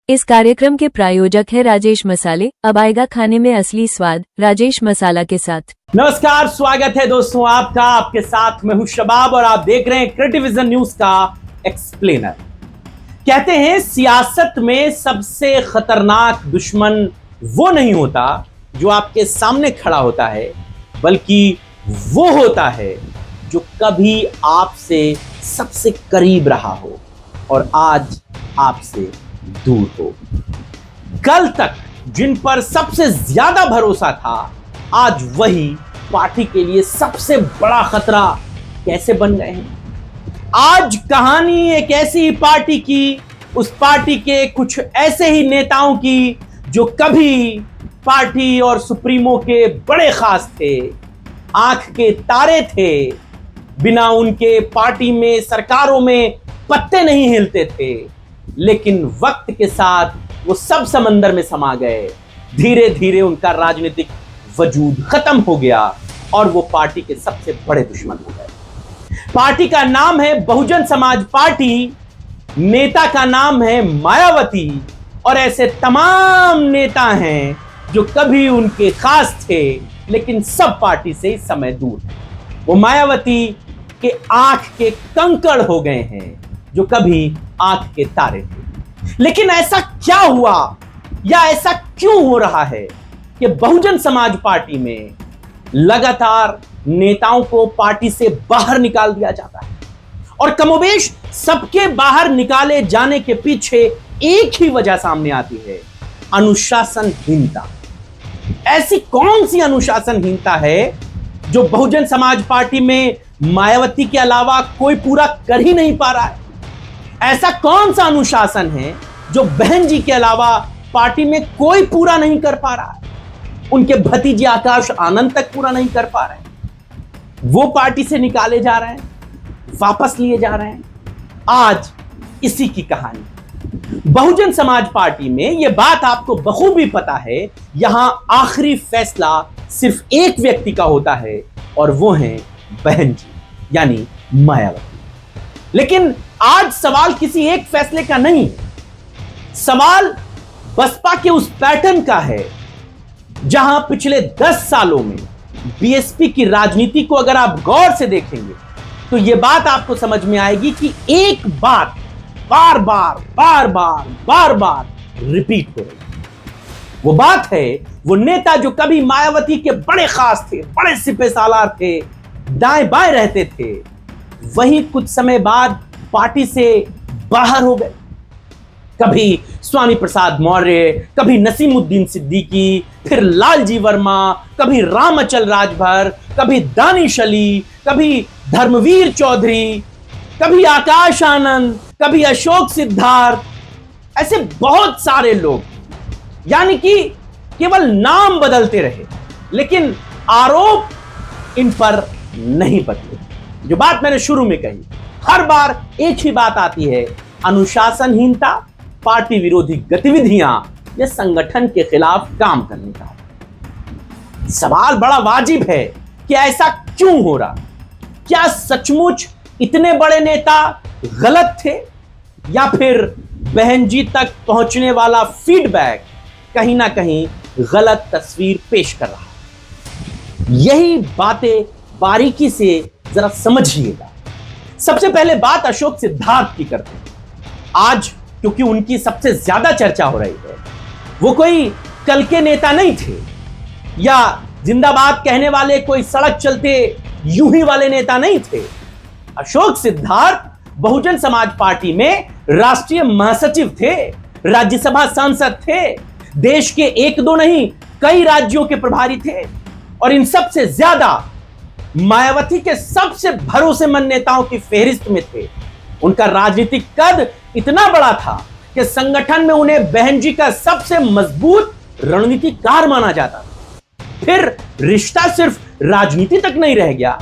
इस कार्यक्रम के प्रायोजक है राजेश मसाले। अब आएगा खाने में असली स्वाद राजेश मसाला के साथ। नमस्कार, स्वागत है दोस्तों आपका। आपके साथ मैं हूं शबाब और आप देख रहे हैं क्रिटिविजन न्यूज का एक्सप्लेनर। कहते हैं सियासत में सबसे खतरनाक दुश्मन वो नहीं होता जो आपके सामने खड़ा होता है, बल्कि वो होता है जो कभी आपसे सबसे करीब रहा हो और आज आपसे दूर हो। कल तक जिन पर सबसे ज्यादा भरोसा था, आज वही पार्टी के लिए सबसे बड़ा खतरा कैसे बन गए हैं। आज कहानी एक ऐसी पार्टी की, उस पार्टी के कुछ ऐसे ही नेताओं की जो कभी पार्टी और सुप्रीमो के बड़े खास थे, आंख के तारे थे, बिना उनके पार्टी में सरकारों में पत्ते नहीं हिलते थे, लेकिन वक्त के साथ वो सब समंदर में समा गए। धीरे धीरे उनका राजनीतिक वजूद खत्म हो गया और वो पार्टी के सबसे बड़े दुश्मन हो गए। पार्टी का नाम है बहुजन समाज पार्टी, नेता का नाम है मायावती, और ऐसे तमाम नेता हैं जो कभी उनके खास थे लेकिन सब पार्टी से इस समय दूर हैं। वो मायावती के आंख के कंकड़ हो गए हैं जो कभी आंख के तारे थे। लेकिन ऐसा क्या हुआ या ऐसा क्यों हो रहा है कि बहुजन समाज पार्टी में लगातार नेताओं को पार्टी से बाहर निकाल दिया जाता है और कमोबेश सबके बाहर निकाले जाने के पीछे एक ही वजह सामने आती है, अनुशासनहीनता। ऐसी कौन सी अनुशासनहीनता है जो बहुजन समाज पार्टी में मायावती के अलावा कोई पूरा कर ही नहीं पा रहा है? ऐसा कौन सा अनुशासन है जो बहन जी के अलावा पार्टी में कोई पूरा नहीं कर पा रहा है? उनके भतीजे आकाश आनंद तक पूरा नहीं कर पा रहे हैं। वो पार्टी से निकाले जा रहे हैं, वापस लिए जा रहे हैं। आज इसी की कहानी। बहुजन समाज पार्टी में यह बात आपको बखूबी पता है, यहां आखिरी फैसला सिर्फ एक व्यक्ति का होता है और वो है बहन जी यानी मायावती। लेकिन आज सवाल किसी एक फैसले का नहीं है, सवाल बसपा के उस पैटर्न का है जहां पिछले 10 सालों में बीएसपी की राजनीति को अगर आप गौर से देखेंगे तो यह बात आपको समझ में आएगी कि एक बात बार बार रिपीट हो रही है। वो बात है वो नेता जो कभी मायावती के बड़े खास थे, बड़े सिपह सालार थे, दाएं बाएं रहते थे, वही कुछ समय बाद पार्टी से बाहर हो गए। कभी स्वामी प्रसाद मौर्य, कभी नसीमुद्दीन सिद्दीकी, फिर लालजी वर्मा, कभी रामअचल राजभर, कभी दानिश अली, कभी धर्मवीर चौधरी, कभी आकाश आनंद, कभी अशोक सिद्धार्थ, ऐसे बहुत सारे लोग, यानी कि केवल नाम बदलते रहे लेकिन आरोप इन पर नहीं बदले। जो बात मैंने शुरू में कही, हर बार एक ही बात आती है, अनुशासनहीनता, पार्टी विरोधी गतिविधियां या संगठन के खिलाफ काम करने का। सवाल बड़ा वाजिब है कि ऐसा क्यों हो रहा? क्या सचमुच इतने बड़े नेता गलत थे या फिर बहन जी तक पहुंचने वाला फीडबैक कहीं ना कहीं गलत तस्वीर पेश कर रहा है? यही बातें बारीकी से जरा समझिएगा। सबसे पहले बात अशोक सिद्धार्थ की करते हैं। आज क्योंकि उनकी सबसे ज्यादा चर्चा हो रही है, वो कोई कल के नेता नहीं थे या जिंदाबाद कहने वाले कोई सड़क चलते यूं ही वाले नेता नहीं थे। अशोक सिद्धार्थ बहुजन समाज पार्टी में राष्ट्रीय महासचिव थे, राज्यसभा सांसद थे, देश के एक दो नहीं कई राज्यों के प्रभारी थे और इन सबसे ज्यादा मायावती के सबसे भरोसेमंद नेताओं की फेहरिस्त में थे। उनका राजनीतिक कद इतना बड़ा था कि संगठन में उन्हें बहन जी का सबसे मजबूत रणनीतिकार माना जाता था। फिर रिश्ता सिर्फ राजनीति तक नहीं रह गया।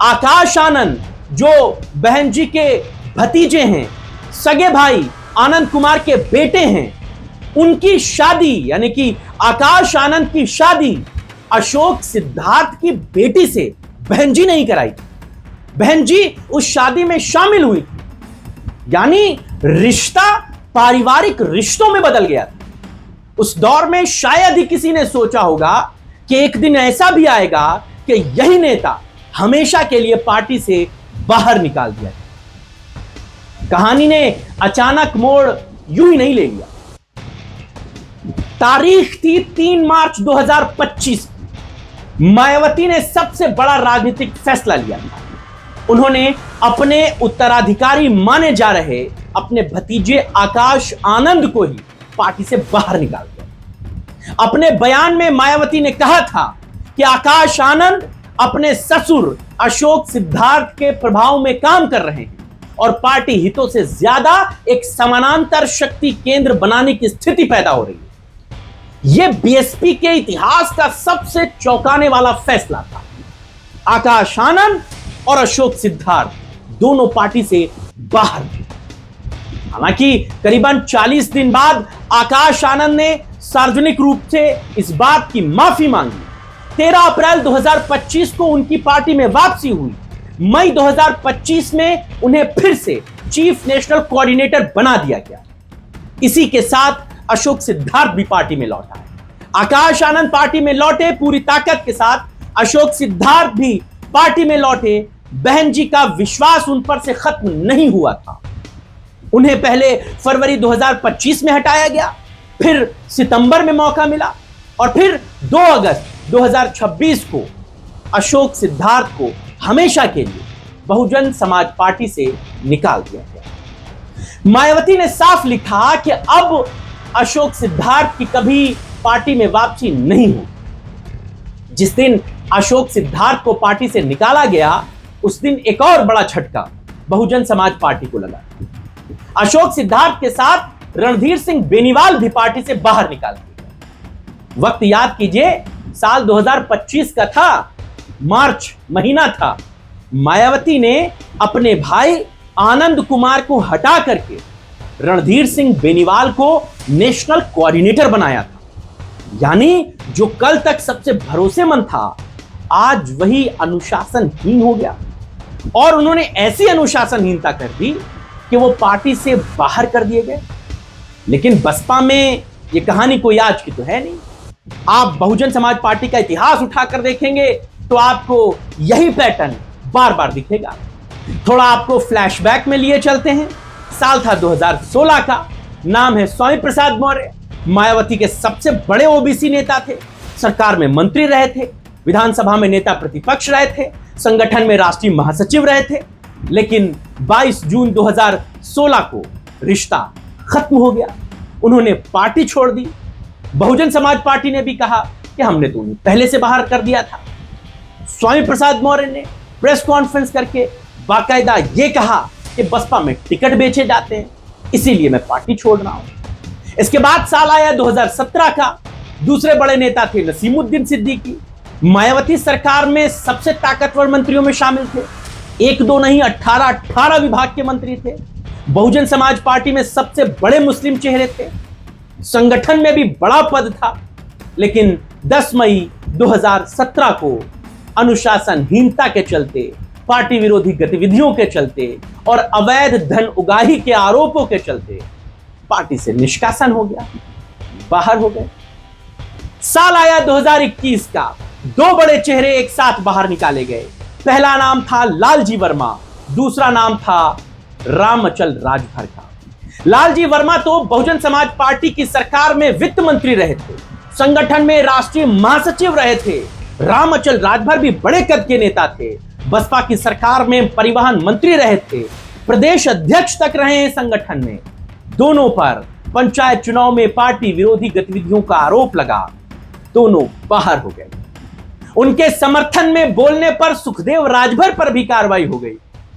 आकाश आनंद जो बहन जी के भतीजे हैं, सगे भाई आनंद कुमार के बेटे हैं, उनकी शादी यानी कि आकाश आनंद की शादी अशोक सिद्धार्थ की बेटी से बहन जी नहीं कराई थी, बहन जी उस शादी में शामिल हुई थी। यानी रिश्ता पारिवारिक रिश्तों में बदल गया था। उस दौर में शायद ही किसी ने सोचा होगा कि एक दिन ऐसा भी आएगा कि यही नेता हमेशा के लिए पार्टी से बाहर निकाल दिया जाए। कहानी ने अचानक मोड़ यूं ही नहीं ले लिया। तारीख थी 3 मार्च 2025। मायावती ने सबसे बड़ा राजनीतिक फैसला लिया था। उन्होंने अपने उत्तराधिकारी माने जा रहे अपने भतीजे आकाश आनंद को ही पार्टी से बाहर निकाल दिया। अपने बयान में मायावती ने कहा था कि आकाश आनंद अपने ससुर अशोक सिद्धार्थ के प्रभाव में काम कर रहे हैं और पार्टी हितों से ज्यादा एक समानांतर शक्ति केंद्र बनाने की स्थिति पैदा हो रही है। यह बीएसपी के इतिहास का सबसे चौंकाने वाला फैसला था। आकाश आनंद और अशोक सिद्धार्थ दोनों पार्टी से बाहर थे। हालांकि करीबन 40 दिन बाद आकाश आनंद ने सार्वजनिक रूप से इस बात की माफी मांगी। 13 अप्रैल 2025 को उनकी पार्टी में वापसी हुई। मई 2025 में उन्हें फिर से चीफ नेशनल कोऑर्डिनेटर बना दिया गया। इसी के साथ अशोक सिद्धार्थ भी पार्टी में लौटा है। आकाश आनंद पार्टी में लौटे पूरी ताकत के साथ, अशोक सिद्धार्थ भी पार्टी में लौटे। बहन जी का विश्वास उन पर से खत्म नहीं हुआ था। उन्हें पहले फरवरी 2025 में हटाया गया, फिर सितंबर में मौका मिला और फिर 2 अगस्त 2026 को अशोक सिद्धार्थ को हमेशा के लिए बहुजन समाज पार्टी से निकाल दिया गया। मायावती ने साफ लिखा कि अब अशोक सिद्धार्थ की कभी पार्टी में वापसी नहीं होगी। जिस दिन अशोक सिद्धार्थ को पार्टी से निकाला गया, उस दिन एक और बड़ा झटका बहुजन समाज पार्टी को लगा। अशोक सिद्धार्थ के साथ रणधीर सिंह बेनीवाल भी पार्टी से बाहर निकाल दिए गए। वक्त याद कीजिए, साल 2025 का था, मार्च महीना था। मायावती ने अपने भाई आनंद कुमार को हटा करके रणधीर सिंह बेनीवाल को नेशनल कोऑर्डिनेटर बनाया था। यानी जो कल तक सबसे भरोसेमंद था, आज वही अनुशासनहीन हो गया। और उन्होंने ऐसी अनुशासनहीनता कर दी कि वो पार्टी से बाहर कर दिए गए। लेकिन बसपा में ये कहानी कोई आज की तो है नहीं। आप बहुजन समाज पार्टी का इतिहास उठाकर देखेंगे तो आपको यही पैटर्न बार बार दिखेगा। थोड़ा आपको फ्लैशबैक में लिए चलते हैं। साल था 2016 का। नाम है स्वामी प्रसाद मौर्य। मायावती के सबसे बड़े ओबीसी नेता थे। सरकार में मंत्री रहे थे, विधानसभा में नेता प्रतिपक्ष रहे थे, संगठन में राष्ट्रीय महासचिव रहे थे। लेकिन 22 जून 2016 को रिश्ता खत्म हो गया। उन्होंने पार्टी छोड़ दी। बहुजन समाज पार्टी ने भी कहा कि हमने तो उन्हें पहले से बाहर कर दिया था। स्वामी प्रसाद मौर्य ने प्रेस कॉन्फ्रेंस करके बाकायदा ये कहा कि बसपा में टिकट बेचे जाते हैं, इसीलिए मैं पार्टी छोड़ रहा हूं। इसके बाद साल आया 2017 का। दूसरे बड़े नेता थे नसीमुद्दीन सिद्दीकी। मायावती सरकार में सबसे ताकतवर मंत्रियों में शामिल थे। 1-2 नहीं, 18 विभाग के मंत्री थे। बहुजन समाज पार्टी में सबसे बड़े मुस्लिम चेहरे थे। संगठन में भी बड़ा पद था। लेकिन 10 मई 2017 को अनुशासनहीनता के चलते, पार्टी विरोधी गतिविधियों के चलते और अवैध धन उगाही के आरोपों के चलते पार्टी से निष्कासन हो गया, बाहर हो गए। साल आया 2021 का। 2 बड़े चेहरे एक साथ बाहर निकाले गए। पहला नाम था लालजी वर्मा, दूसरा नाम था रामअचल राजभर का। लालजी वर्मा तो बहुजन समाज पार्टी की सरकार में वित्त मंत्री रहे थे, संगठन में राष्ट्रीय महासचिव रहे थे। रामअचल राजभर भी बड़े कद के नेता थे। बसपा की सरकार में परिवहन मंत्री रहे थे, प्रदेश अध्यक्ष तक रहे हैं संगठन में। दोनों पर पंचायत चुनाव में पार्टी विरोधी गतिविधियों का आरोप लगा। दोनों बाहर हो गए। उनके समर्थन में बोलने पर सुखदेव राजभर पर भी कार्रवाई हो गई,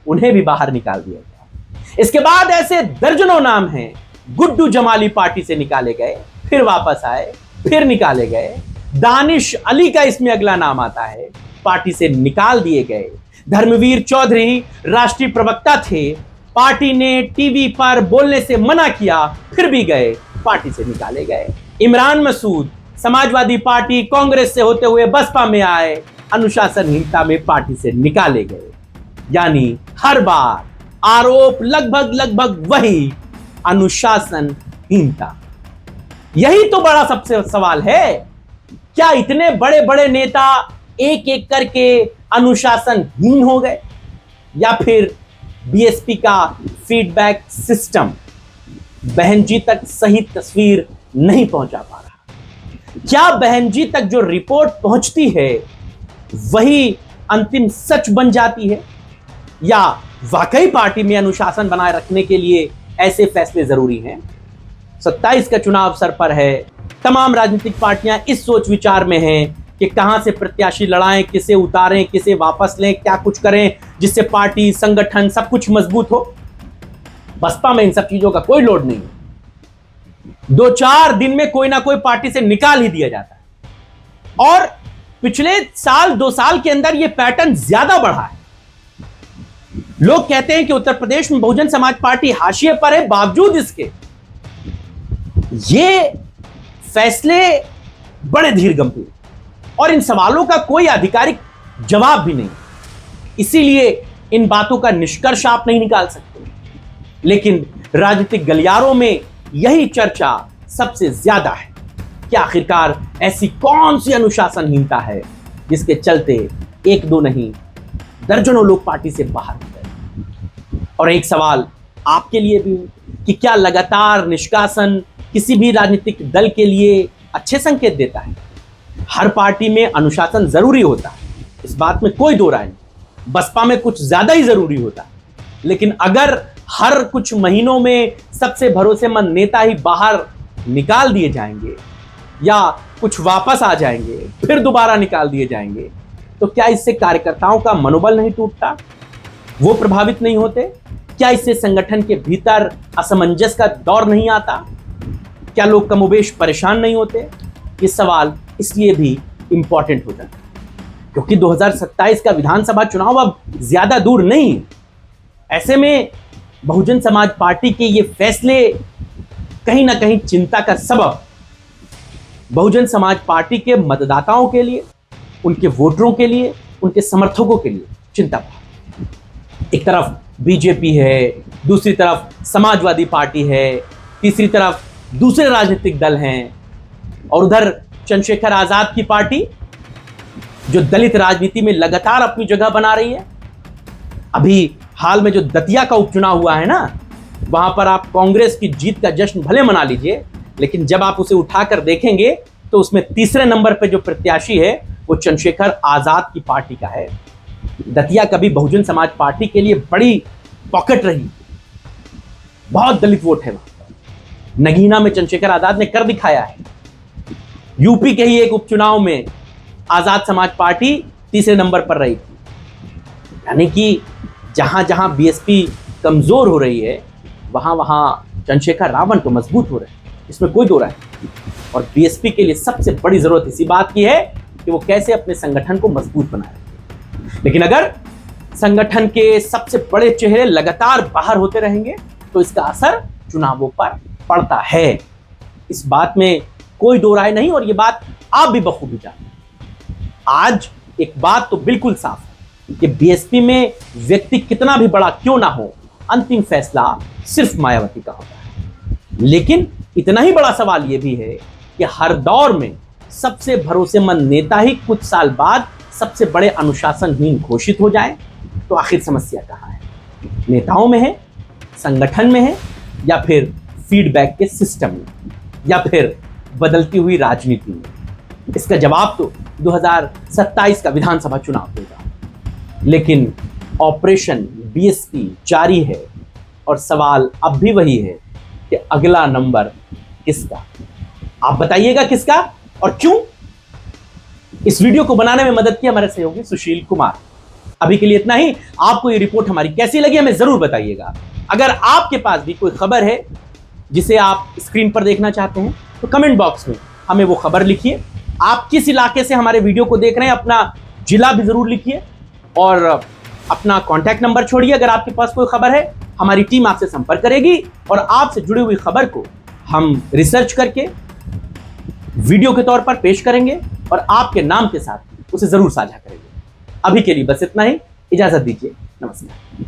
उन्हें भी बाहर निकाल दिया गया। इसके बाद ऐसे दर्जनों नाम हैं। गुड्डू जमाली पार्टी से निकाले गए, फिर वापस आए, फिर निकाले गए। दानिश अली का इसमें अगला नाम आता है, पार्टी से निकाल दिए गए। धर्मवीर चौधरी राष्ट्रीय प्रवक्ता थे, पार्टी ने टीवी पर बोलने से मना किया, फिर भी गए, पार्टी से निकाले गए। इमरान मसूद समाजवादी पार्टी कांग्रेस से होते हुए बसपा में आए, अनुशासनहीनता में पार्टी से निकाले गए। यानी हर बार आरोप लगभग वही अनुशासनहीनता। यही तो बड़ा सबसे सवाल है। क्या इतने बड़े बड़े नेता एक एक करके अनुशासनहीन हो गए, या फिर बीएसपी का फीडबैक सिस्टम बहन जी तक सही तस्वीर नहीं पहुंचा पा रहा? क्या बहन जी तक जो रिपोर्ट पहुंचती है वही अंतिम सच बन जाती है, या वाकई पार्टी में अनुशासन बनाए रखने के लिए ऐसे फैसले जरूरी हैं? 27 का चुनाव सर पर है। तमाम राजनीतिक पार्टियां इस सोच विचार में हैं कि कहां से प्रत्याशी लड़ाएं, किसे उतारें, किसे वापस लें, क्या कुछ करें जिससे पार्टी, संगठन सब कुछ मजबूत हो। बसपा में इन सब चीजों का कोई लोड नहीं है। 2-4 दिन में कोई ना कोई पार्टी से निकाल ही दिया जाता है, और पिछले साल 2 साल के अंदर यह पैटर्न ज्यादा बढ़ा है। लोग कहते हैं कि उत्तर प्रदेश में बहुजन समाज पार्टी हाशिए पर है, बावजूद इसके ये फैसले बड़े धीर गंभीर, और इन सवालों का कोई आधिकारिक जवाब भी नहीं। इसीलिए इन बातों का निष्कर्ष आप नहीं निकाल सकते। लेकिन राजनीतिक गलियारों में यही चर्चा सबसे ज्यादा है कि आखिरकार ऐसी कौन सी अनुशासनहीनता है जिसके चलते 1-2 नहीं दर्जनों लोग पार्टी से बाहर हो गए। और एक सवाल आपके लिए भी कि क्या लगातार निष्कासन किसी भी राजनीतिक दल के लिए अच्छे संकेत देता है? हर पार्टी में अनुशासन जरूरी होता है, इस बात में कोई दो राय नहीं। बसपा में कुछ ज्यादा ही जरूरी होता है। लेकिन अगर हर कुछ महीनों में सबसे भरोसेमंद नेता ही बाहर निकाल दिए जाएंगे, या कुछ वापस आ जाएंगे फिर दोबारा निकाल दिए जाएंगे, तो क्या इससे कार्यकर्ताओं का मनोबल नहीं टूटता? वो प्रभावित नहीं होते? क्या इससे संगठन के भीतर असमंजस का दौर नहीं आता? क्या लोग कमोबेश परेशान नहीं होते? ये सवाल इसलिए भी इंपॉर्टेंट होता है क्योंकि 2027 का विधानसभा चुनाव अब ज्यादा दूर नहीं है। ऐसे में बहुजन समाज पार्टी के ये फैसले कहीं ना कहीं चिंता का सबब बहुजन समाज पार्टी के मतदाताओं के लिए, उनके वोटरों के लिए, उनके समर्थकों के लिए चिंता का। एक तरफ बीजेपी है, दूसरी तरफ समाजवादी पार्टी है, तीसरी तरफ दूसरे राजनीतिक दल हैं, और उधर चंद्रशेखर आजाद की पार्टी जो दलित राजनीति में लगातार अपनी जगह बना रही है। अभी हाल में जो दतिया का उपचुनाव हुआ है ना, वहां पर आप कांग्रेस की जीत का जश्न भले मना लीजिए, लेकिन जब आप उसे उठाकर देखेंगे तो उसमें तीसरे नंबर पर जो प्रत्याशी है वो चंद्रशेखर आजाद की पार्टी का है। दतिया कभी बहुजन समाज पार्टी के लिए बड़ी पॉकेट रही, बहुत दलित वोट है वहां। नगीना में चंद्रशेखर आजाद ने कर दिखाया है। यूपी के ही एक उपचुनाव में आजाद समाज पार्टी तीसरे नंबर पर रही थी। यानी कि जहां जहां बीएसपी कमजोर हो रही है, वहां वहां चंद्रशेखर रावण तो मजबूत हो रहे हैं, इसमें कोई दो राय नहीं। और बीएसपी के लिए सबसे बड़ी जरूरत इसी बात की है कि वो कैसे अपने संगठन को मजबूत बनाए। लेकिन अगर संगठन के सबसे बड़े चेहरे लगातार बाहर होते रहेंगे तो इसका असर चुनावों पर पड़ता है। इस बात में कोई दो राय नहीं, और ये बात आप भी बखूबी जानते हैं। आज एक बात तो बिल्कुल साफ है कि बीएसपी में व्यक्ति कितना भी बड़ा क्यों ना हो, अंतिम फैसला सिर्फ मायावती का होता है। लेकिन इतना ही बड़ा सवाल यह भी है कि हर दौर में सबसे भरोसेमंद नेता ही कुछ साल बाद सबसे बड़े अनुशासनहीन घोषित हो जाए, तो आखिर समस्या कहां है? नेताओं में है, संगठन में है, या फिर फीडबैक के सिस्टम में, या फिर बदलती हुई राजनीति में? इसका जवाब तो 2027 का विधानसभा चुनाव देगा। लेकिन ऑपरेशन बीएसपी जारी है, और सवाल अब भी वही है कि अगला नंबर किसका? आप बताइएगा किसका और क्यों? इस वीडियो को बनाने में मदद की हमारे सहयोगी सुशील कुमार। अभी के लिए इतना ही। आपको ये रिपोर्ट हमारी कैसी लगी हमें जरूर बताइएगा। अगर आपके पास भी कोई खबर है जिसे आप स्क्रीन पर देखना चाहते हैं तो कमेंट बॉक्स में हमें वो खबर लिखिए। आप किस इलाके से हमारे वीडियो को देख रहे हैं, अपना जिला भी जरूर लिखिए, और अपना कॉन्टैक्ट नंबर छोड़िए। अगर आपके पास कोई खबर है, हमारी टीम आपसे संपर्क करेगी और आपसे जुड़ी हुई खबर को हम रिसर्च करके वीडियो के तौर पर पेश करेंगे और आपके नाम के साथ उसे जरूर साझा करेंगे। अभी के लिए बस इतना ही। इजाजत दीजिए। नमस्कार।